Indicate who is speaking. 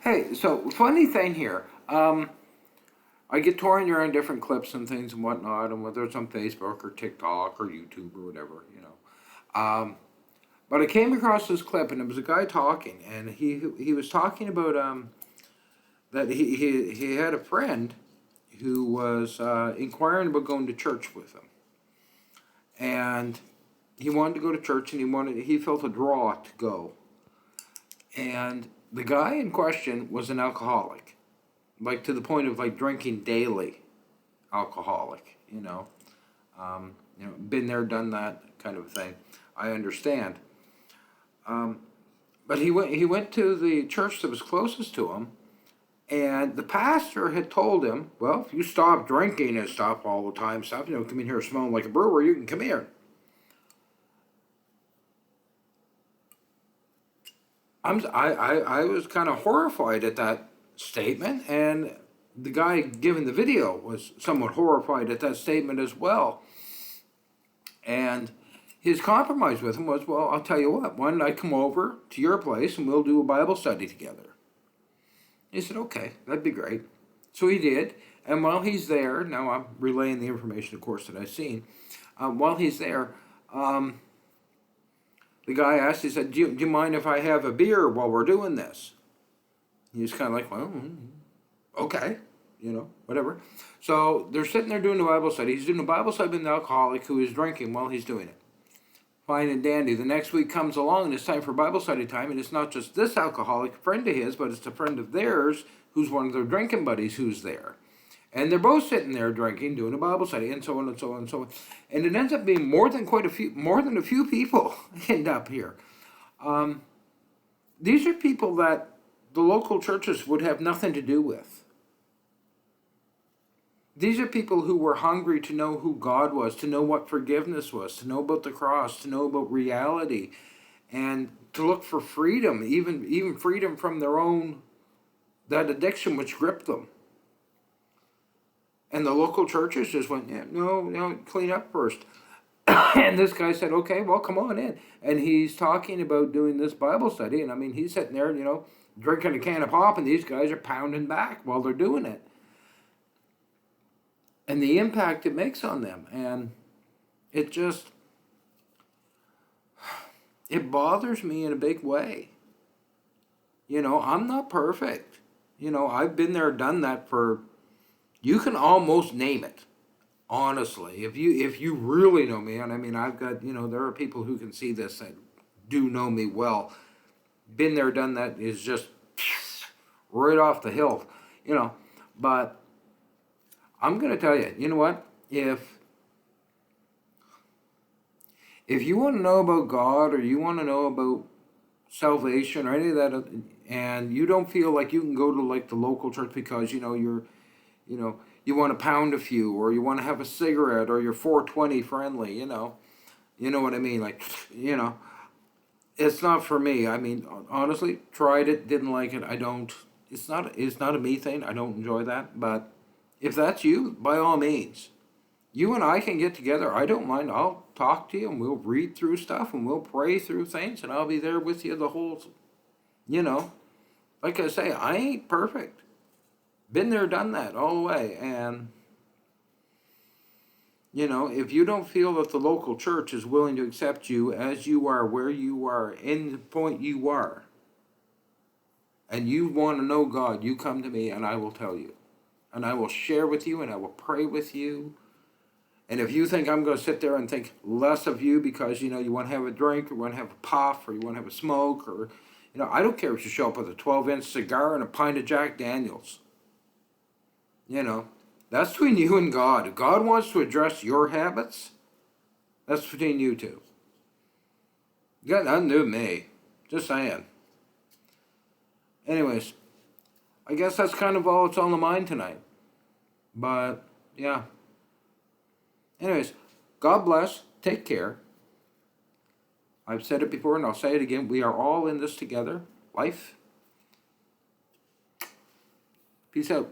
Speaker 1: Hey, so funny thing here. I get torn around different clips and things and whatnot, and whether it's on Facebook or TikTok or YouTube or whatever, you know. But I came across this clip, and it was a guy talking, and he was talking about that he had a friend who was inquiring about going to church with him, and he wanted to go to church, and he felt a draw to go, and the guy in question was an alcoholic, like to the point of like drinking daily, alcoholic, been there, done that kind of thing. I understand. But he went to the church that was closest to him, and the pastor had told him, well, if you stop drinking and stop all the time, stop, come in here smelling like a brewer, you can come here. I was kind of horrified at that statement, and the guy giving the video was somewhat horrified at that statement as well. And his compromise with him was, well, I'll tell you what, why don't I come over to your place and we'll do a Bible study together? He said, okay, that'd be great. So he did. And while he's there, now I'm relaying the information, of course, that I've seen. While he's there, the guy asked, he said, do you mind if I have a beer while we're doing this? He was kind of like, well, okay, whatever. So they're sitting there doing a Bible study. He's doing a Bible study with an alcoholic who is drinking while he's doing it. Fine and dandy. The next week comes along and it's time for Bible study time, and it's not just this alcoholic friend of his, but it's a friend of theirs who's one of their drinking buddies who's there. And they're both sitting there drinking, doing a Bible study, and so on and so on and so on. And it ends up being more than a few people end up here. These are people that the local churches would have nothing to do with. These are people who were hungry to know who God was, to know what forgiveness was, to know about the cross, to know about reality, and to look for freedom, even freedom from that addiction which gripped them. And the local churches just went, yeah, no, clean up first. And this guy said, okay, well, come on in. And he's talking about doing this Bible study, and I mean, he's sitting there, drinking a can of pop, and these guys are pounding back while they're doing it. And the impact it makes on them. And it bothers me in a big way. I'm not perfect. I've been there, done that you can almost name it. Honestly, if you really know me, and I mean, I've got, there are people who can see this that do know me well. Been there, done that is just right off the hill, but I'm going to tell you, you know what? If you want to know about God, or you want to know about salvation or any of that, and you don't feel like you can go to like the local church because, you want to pound a few, or you want to have a cigarette, or you're 420 friendly, you know what I mean? Like, it's not for me. I mean, honestly, tried it, didn't like it. It's not a me thing. I don't enjoy that, but if that's you, by all means, you and I can get together. I don't mind. I'll talk to you, and we'll read through stuff, and we'll pray through things, and I'll be there with you the whole, like I say, I ain't perfect. Been there, done that all the way. And, if you don't feel that the local church is willing to accept you as you are, where you are, in the point you are, and you want to know God, you come to me and I will tell you. And I will share with you, and I will pray with you. And if you think I'm going to sit there and think less of you because, you want to have a drink, or you want to have a puff, or you want to have a smoke, or, I don't care if you show up with a 12-inch cigar and a pint of Jack Daniels. That's between you and God. If God wants to address your habits, that's between you two. You got nothing to do with me. Just saying. Anyways, I guess that's kind of all that's on the mind tonight. But, yeah. Anyways, God bless. Take care. I've said it before and I'll say it again. We are all in this together. Life. Peace out.